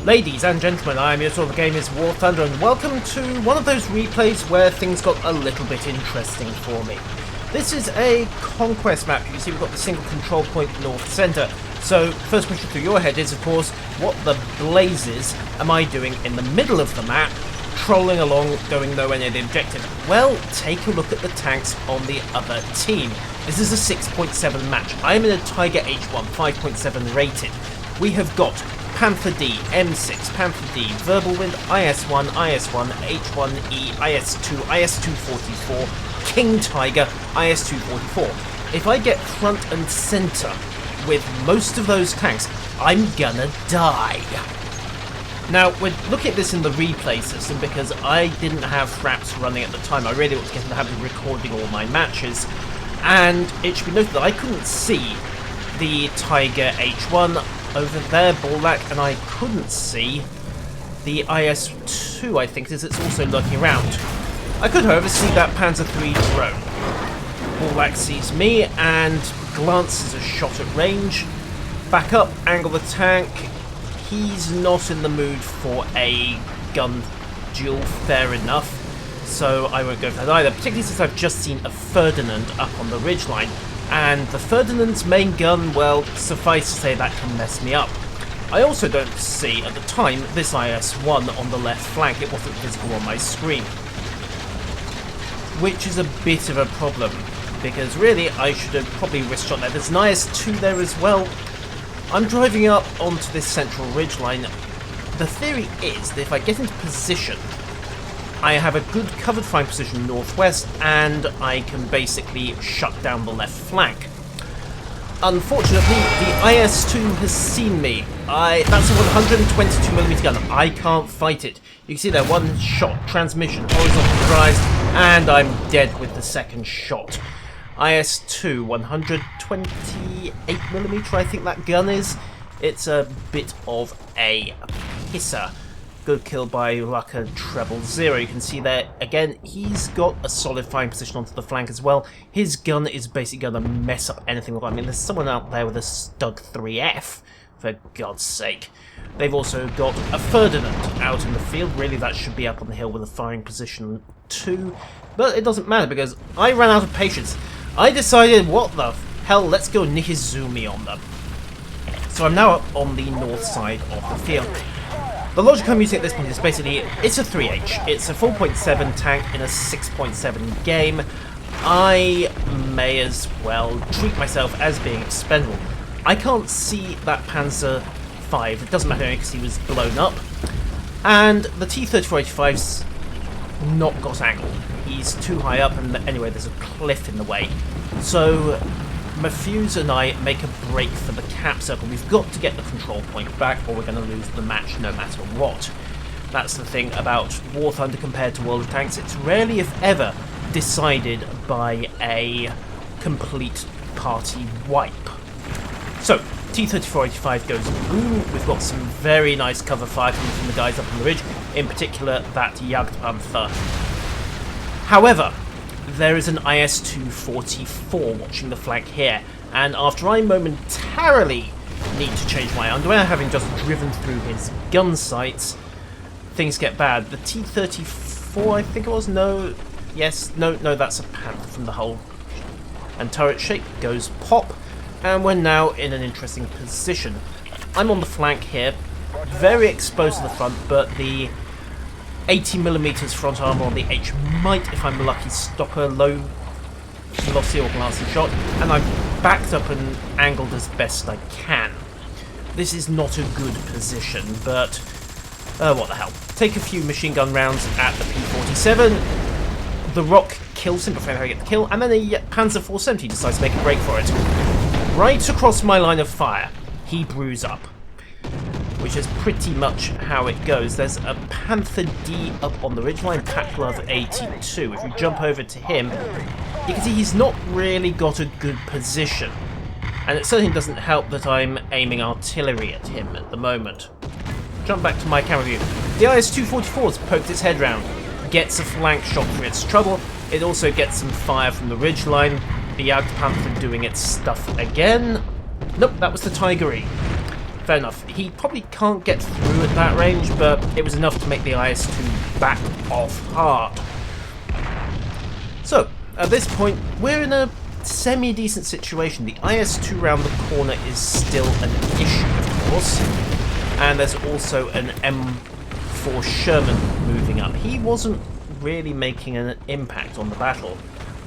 Ladies and gentlemen, I am your sort of gamers, War Thunder, and welcome to one of those replays where things got a little bit interesting for me. This is a conquest map. You can see we've got the single control point north centre. So, first question through your head is, of course, what the blazes am I doing in the middle of the map, trolling along, going nowhere near the objective? Well, take a look at the tanks on the other team. This is a 6.7 match. I am in a Tiger H1, 5.7 rated. We have got Panzer D, M6, Panzer D, Wind, IS-1, IS-1, H1E, IS-2, IS-244, King Tiger, IS-244. If I get front and centre with most of those tanks, I'm gonna die. Now, we're looking at this in the replay system because I didn't have fraps running at the time. I really ought to get in the habit of recording all my matches, and it should be noted that I couldn't see the Tiger H1 over there, Bullack, and I couldn't see the IS-2, I think it is, it's also lurking around. I could, however, see that Panzer IV drone. Bullack sees me and glances a shot at range. Back up, angle the tank. He's not in the mood for a gun duel, fair enough, so I won't go for that either, particularly since I've just seen a Ferdinand up on the ridgeline. And the Ferdinand's main gun, well, suffice to say that can mess me up. I also don't see, at the time, this IS-1 on the left flank. It wasn't visible on my screen. Which is a bit of a problem, because really I should have probably risk shot there. There's an IS-2 there as well. I'm driving up onto this central ridgeline. The theory is that if I get into position, I have a good covered flying position northwest, and I can basically shut down the left flank. Unfortunately, the IS-2 has seen me. That's a 122mm gun. I can't fight it. You can see there, one shot, transmission, horizontal drives, and I'm dead with the second shot. IS-2, 128mm, I think that gun is. It's a bit of a pisser. Good kill by Rucker Treble Zero. You can see there, again, he's got a solid firing position onto the flank as well. His gun is basically going to mess up anything. I mean, there's someone out there with a Stug 3F, for God's sake. They've also got a Ferdinand out in the field. Really, that should be up on the hill with a firing position too. But it doesn't matter because I ran out of patience. I decided, what the hell, let's go Nishizumi on them. So I'm now up on the north side of the field. The logic I'm using at this point is basically, it's a 3H. It's a 4.7 tank in a 6.7 game. I may as well treat myself as being expendable. I can't see that Panzer V. It doesn't matter because he was blown up. And the T-3485's not got angle. He's too high up, and anyway, there's a cliff in the way. So Mafuse and I make a break for the cap circle. We've got to get the control point back or we're going to lose the match no matter what. That's the thing about War Thunder compared to World of Tanks. It's rarely, if ever, decided by a complete party wipe. So, T-3485 goes boom. We've got some very nice cover fire coming from the guys up on the ridge, in particular that Jagdpanther. However, there is an IS-244 watching the flank here, and after I momentarily need to change my underwear, having just driven through his gun sights, things get bad. The T-34, I think it was, no, that's a Panther from the hull. And turret shape goes pop, and we're now in an interesting position. I'm on the flank here, very exposed to the front, but the 80mm front armor on the H might, if I'm lucky, stop a low velocity or glancing shot, and I'm backed up and angled as best I can. This is not a good position, but what the hell. Take a few machine gun rounds at the P-47. The Rock kills him before I get the kill, and then the Panzer 470 decides to make a break for it. Right across my line of fire, he brews up, which is pretty much how it goes. There's a Panzer D up on the ridgeline, Pack Glove 82. If we jump over to him, you can see he's not really got a good position. And it certainly doesn't help that I'm aiming artillery at him at the moment. Jump back to my camera view. The IS-244's poked its head round, gets a flank shot through its trouble. It also gets some fire from the ridgeline. The Jagdpanther doing its stuff again. Nope, that was the Tiger E. fair enough. He probably can't get through at that range, but it was enough to make the IS-2 back off hard. So, at this point, we're in a semi-decent situation. The IS-2 round the corner is still an issue, of course. And there's also an M4 Sherman moving up. He wasn't really making an impact on the battle.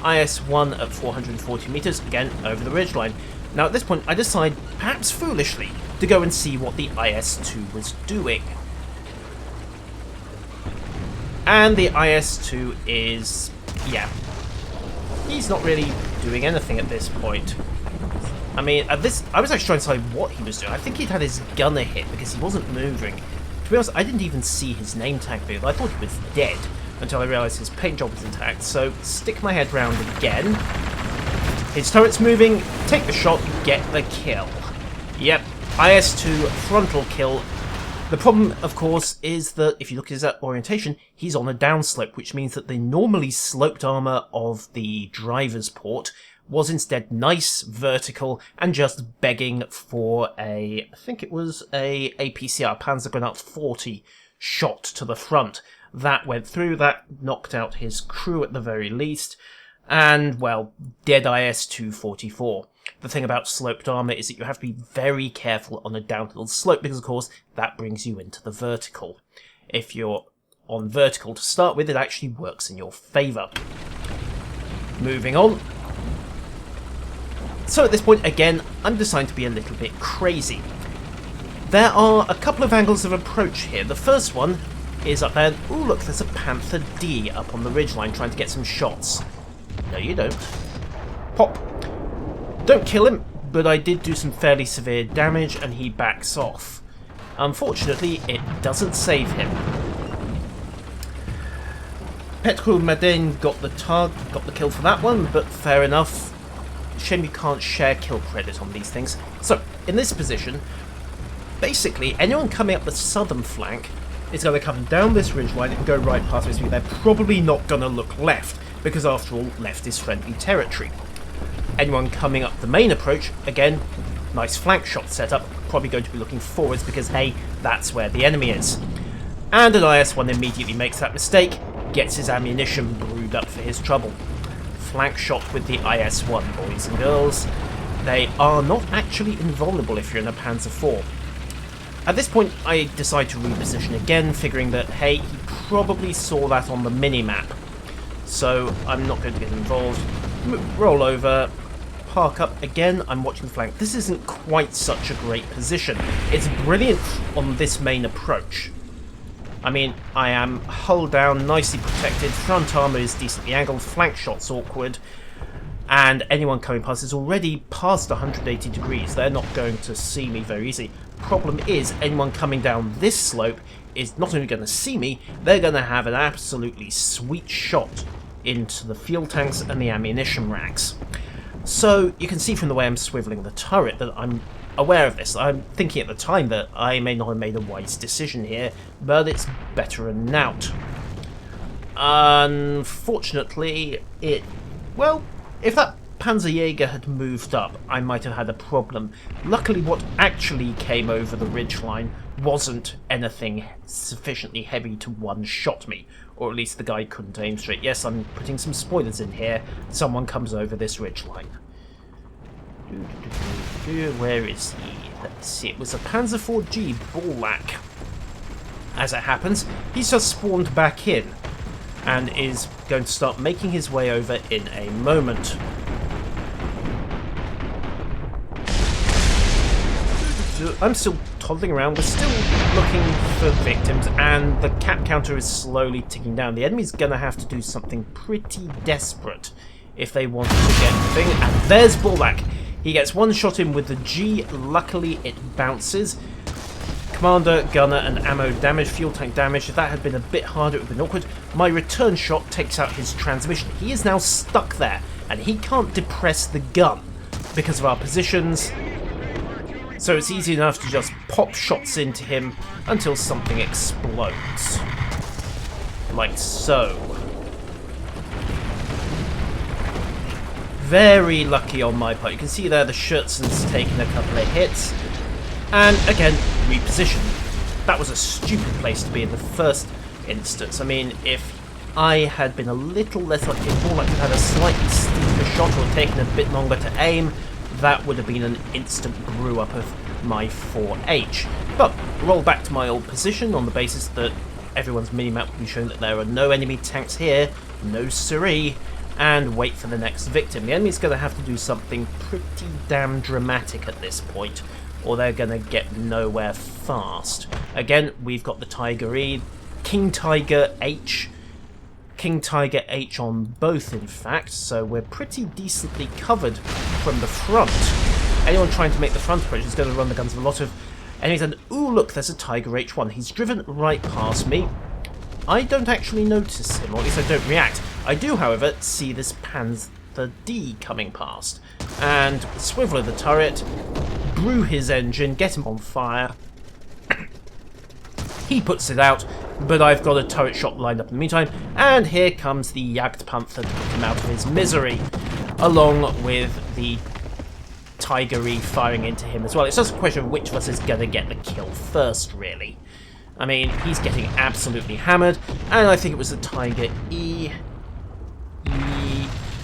IS-1 at 440 meters, again, over the ridgeline. Now, at this point, I decide, perhaps foolishly, to go and see what the IS-2 was doing. And the IS-2 is... yeah. He's not really doing anything at this point. I mean, at this, I was actually trying to decide what he was doing. I think he'd had his gunner hit because he wasn't moving. To be honest, I didn't even see his name tag there. I thought he was dead until I realised his paint job was intact. So, stick my head round again. His turret's moving, take the shot, get the kill. Yep, IS-2 frontal kill. The problem, of course, is that if you look at his orientation, he's on a downslope, which means that the normally sloped armour of the driver's port was instead nice, vertical, and just begging for a, I think it was a APCR, Panzer 40 shot to the front. That went through, that knocked out his crew at the very least, and, well, dead IS-244. The thing about sloped armour is that you have to be very careful on a downhill slope because, of course, that brings you into the vertical. If you're on vertical to start with, it actually works in your favour. Moving on. So at this point, again, I'm deciding to be a little bit crazy. There are a couple of angles of approach here. The first one is up there. Ooh, look, there's a Panther D up on the ridgeline trying to get some shots. No, you don't. Pop. Don't kill him, but I did do some fairly severe damage and he backs off. Unfortunately, it doesn't save him. Petrol Madin got the kill for that one, but fair enough. Shame you can't share kill credit on these things. So, in this position, basically, anyone coming up the southern flank is going to come down this ridgeline and go right past me. They're probably not going to look left, because after all, left is friendly territory. Anyone coming up the main approach, again, nice flank shot setup, probably going to be looking forwards because, hey, that's where the enemy is. And an IS-1 immediately makes that mistake, gets his ammunition brewed up for his trouble. Flank shot with the IS-1, boys and girls. They are not actually invulnerable if you're in a Panzer IV. At this point, I decide to reposition again, figuring that, hey, he probably saw that on the mini-map. So I'm not going to get involved. Roll over, park up. Again, I'm watching the flank. This isn't quite such a great position. It's brilliant on this main approach. I mean, I am hull down, nicely protected, front armour is decently angled, flank shot's awkward, and anyone coming past is already past 180 degrees. They're not going to see me very easily. Problem is, anyone coming down this slope is not only going to see me, they're going to have an absolutely sweet shot into the fuel tanks and the ammunition racks. So you can see from the way I'm swiveling the turret that I'm aware of this. I'm thinking at the time that I may not have made a wise decision here, but it's better than nought. Unfortunately, well, if that Panzerjäger had moved up, I might have had a problem. Luckily, what actually came over the ridgeline wasn't anything sufficiently heavy to one-shot me, or at least the guy couldn't aim straight. Yes, I'm putting some spoilers in here. Someone comes over this ridgeline. Where is he? Let's see, it was a Panzer IV Bullak. As it happens, he's just spawned back in, and is going to start making his way over in a moment. I'm still toddling around, we're still looking for victims, and the cap counter is slowly ticking down. The enemy's gonna have to do something pretty desperate if they want to get the thing. And there's Bullak. He gets one shot in with the G, luckily it bounces. Commander, gunner, and ammo damage, fuel tank damage. If that had been a bit harder, it would have been awkward. My return shot takes out his transmission. He is now stuck there, and he can't depress the gun because of our positions. So it's easy enough to just pop shots into him until something explodes. Like so. Very lucky on my part. You can see there the Scherzen's taken a couple of hits. And again, reposition. That was a stupid place to be in the first instance. I mean, if I had been a little less lucky, more likely to have had a slightly steeper shot or taken a bit longer to aim, that would have been an instant brew up of my 4H. But roll back to my old position on the basis that everyone's minimap will be showing that there are no enemy tanks here, no siree, and wait for the next victim. The enemy's going to have to do something pretty damn dramatic at this point, or they're going to get nowhere fast. Again, we've got the Tiger E, King Tiger H on both, in fact, so we're pretty decently covered from the front. Anyone trying to make the front approach is going to run the guns of a lot of enemies, and ooh, look, there's a Tiger H1. He's driven right past me. I don't actually notice him, or at least I don't react. I do, however, see this Panzer D coming past, and swivel of the turret, brew his engine, get him on fire. He puts it out, but I've got a turret shot lined up in the meantime, and here comes the Jagdpanther to put him out of his misery, along with the Tiger E firing into him as well. It's just a question of which of us is going to get the kill first, really. I mean, he's getting absolutely hammered, and I think it was the Tiger E.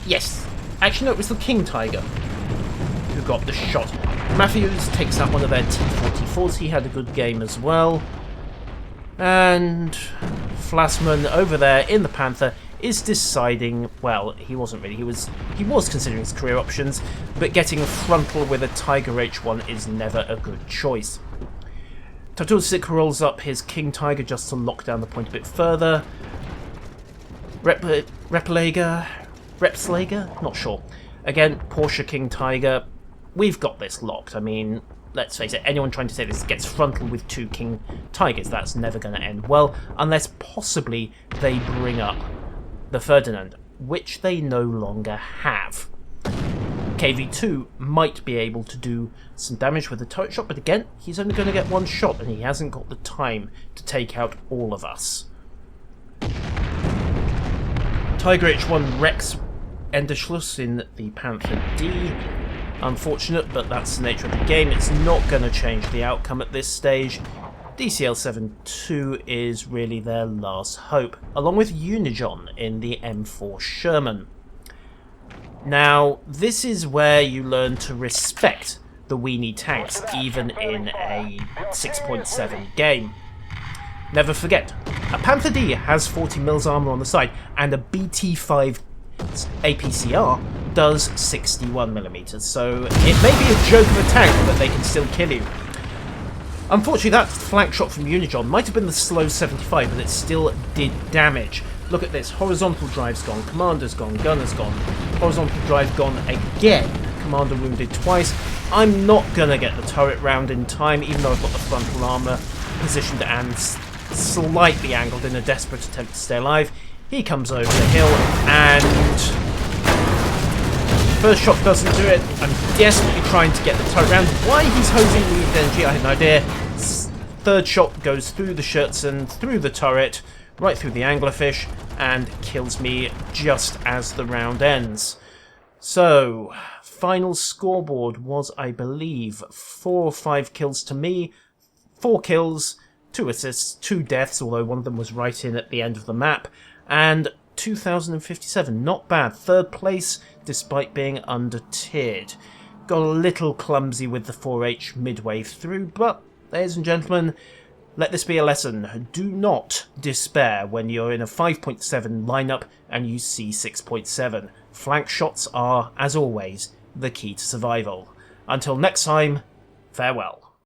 Yes. Actually, no, it was the King Tiger who got the shot. Matthews takes out one of their T-44s. He had a good game as well. And Flassman over there in the Panther is deciding, well, he wasn't really, he was considering his career options, but getting frontal with a Tiger H1 is never a good choice. Tatulsik rolls up his King Tiger just to lock down the point a bit further. Repslager? Not sure. Again, Porsche King Tiger. We've got this locked. I mean, let's face it, anyone trying to say this gets frontal with two King Tigers, that's never going to end well, unless possibly they bring up the Ferdinand, which they no longer have. KV2 might be able to do some damage with a turret shot, but again, he's only going to get one shot, and he hasn't got the time to take out all of us. Tiger H1 wrecks Enderschluss in the Panther D. Unfortunate, but that's the nature of the game. It's not going to change the outcome at this stage. DCL-72 is really their last hope, along with Unijon in the M4 Sherman. Now, this is where you learn to respect the weenie tanks, even in a 6.7 game. Never forget, a Panther D has 40 mils armor on the side, and a BT5 APCR does 61mm, so it may be a joke of a tank, but they can still kill you. Unfortunately, that flank shot from Unijon might have been the slow 75, but it still did damage. Look at this, horizontal drive's gone, commander's gone, gunner's gone, horizontal drive gone again, commander wounded twice. I'm not gonna get the turret round in time, even though I've got the frontal armour positioned and slightly angled in a desperate attempt to stay alive. He comes over the hill, and first shot doesn't do it. I'm desperately trying to get the turret round. Why he's hosing me with energy, I have no idea. Third shot goes through the Scherzen, through the turret, right through the anglerfish, and kills me just as the round ends. So, final scoreboard was, I believe, 4 or 5 kills to me, 4 kills, 2 assists, 2 deaths, although one of them was right in at the end of the map, and 2,057. Not bad. Third place, despite being under-tiered. Got a little clumsy with the 4H midway through, but, ladies and gentlemen, let this be a lesson. Do not despair when you're in a 5.7 lineup and you see 6.7. Flank shots are, as always, the key to survival. Until next time, farewell.